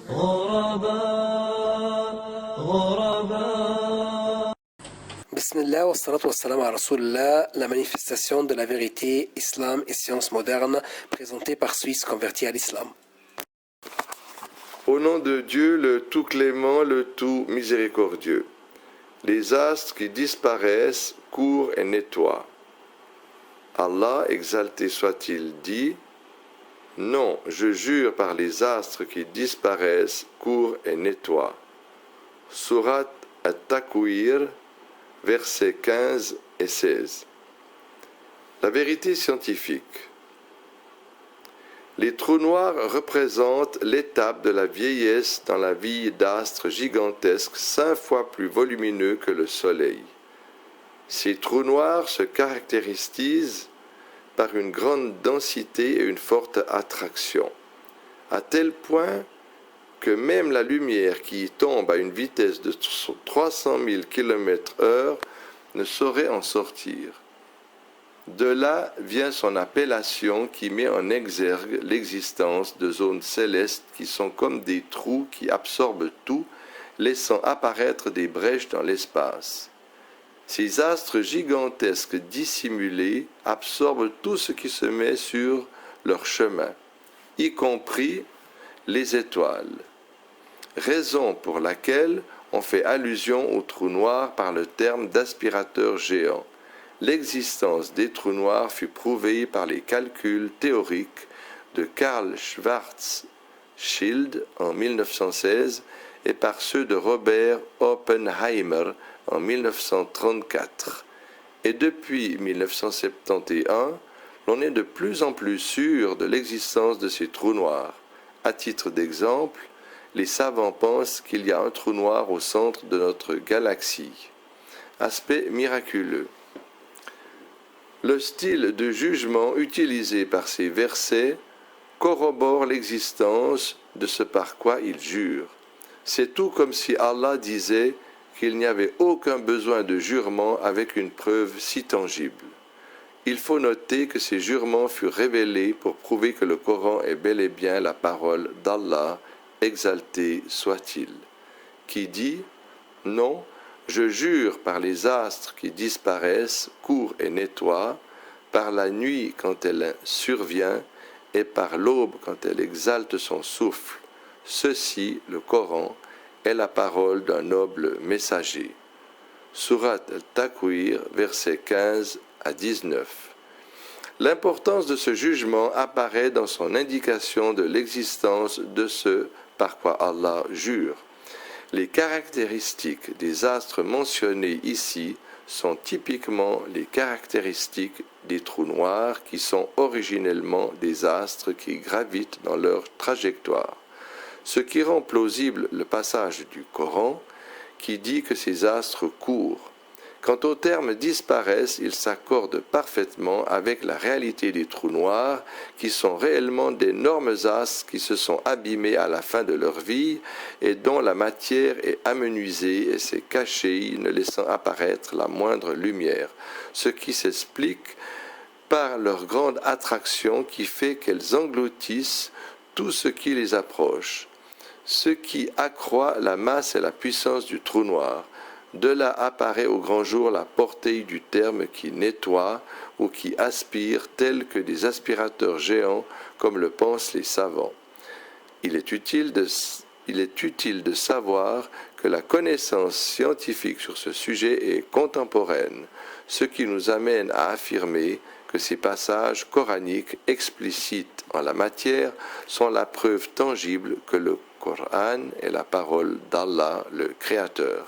غرباء غرباء. Bismillah, wassalatu wassalam à Rasulullah, la manifestation de la vérité, islam et sciences modernes, présentée par Suisse converti à l'islam. Au nom de Dieu, le tout clément, le tout miséricordieux. Les astres qui disparaissent courent et nettoient. Allah, exalté soit-il, dit: non, je jure par les astres qui disparaissent, courent et nettoient. Surat At-Takwir, versets 15 et 16. La vérité scientifique. Les trous noirs représentent l'étape de la vieillesse dans la vie d'astres gigantesques 5 fois plus volumineux que le Soleil. Ces trous noirs se caractérisent par une grande densité et une forte attraction, à tel point que même la lumière qui y tombe à une vitesse de 300 000 km/h ne saurait en sortir. De là vient son appellation qui met en exergue l'existence de zones célestes qui sont comme des trous qui absorbent tout, laissant apparaître des brèches dans l'espace. Ces astres gigantesques dissimulés absorbent tout ce qui se met sur leur chemin, y compris les étoiles. Raison pour laquelle on fait allusion aux trous noirs par le terme d'aspirateur géant. L'existence des trous noirs fut prouvée par les calculs théoriques de Karl Schwarzschild en 1916 et par ceux de Robert Oppenheimer en 1934. Et depuis 1971, l'on est de plus en plus sûr de l'existence de ces trous noirs. À titre d'exemple, les savants pensent qu'il y a un trou noir au centre de notre galaxie. Aspect miraculeux. Le style de jugement utilisé par ces versets corrobore l'existence de ce par quoi ils jurent. C'est tout comme si Allah disait qu'il n'y avait aucun besoin de jurement avec une preuve si tangible. Il faut noter que ces jurements furent révélés pour prouver que le Coran est bel et bien la parole d'Allah, exalté soit-il, qui dit « Non, je jure par les astres qui disparaissent, courent et nettoient, par la nuit quand elle survient et par l'aube quand elle exalte son souffle. Ceci, le Coran, est la parole d'un noble messager. » Surat Al-Takwir, versets 15 à 19. L'importance de ce jugement apparaît dans son indication de l'existence de ce par quoi Allah jure. Les caractéristiques des astres mentionnés ici sont typiquement les caractéristiques des trous noirs qui sont originellement des astres qui gravitent dans leur trajectoire, ce qui rend plausible le passage du Coran qui dit que ces astres courent. Quant au terme disparaissent, il s'accorde parfaitement avec la réalité des trous noirs, qui sont réellement d'énormes astres qui se sont abîmés à la fin de leur vie et dont la matière est amenuisée et s'est cachée, ne laissant apparaître la moindre lumière, ce qui s'explique par leur grande attraction qui fait qu'elles engloutissent tout ce qui les approche, ce qui accroît la masse et la puissance du trou noir. De là apparaît au grand jour la portée du terme qui nettoie ou qui aspire, tel que des aspirateurs géants, comme le pensent les savants. Il est utile de savoir que la connaissance scientifique sur ce sujet est contemporaine, ce qui nous amène à affirmer que ces passages coraniques explicites en la matière sont la preuve tangible que le Coran est la parole d'Allah, le Créateur.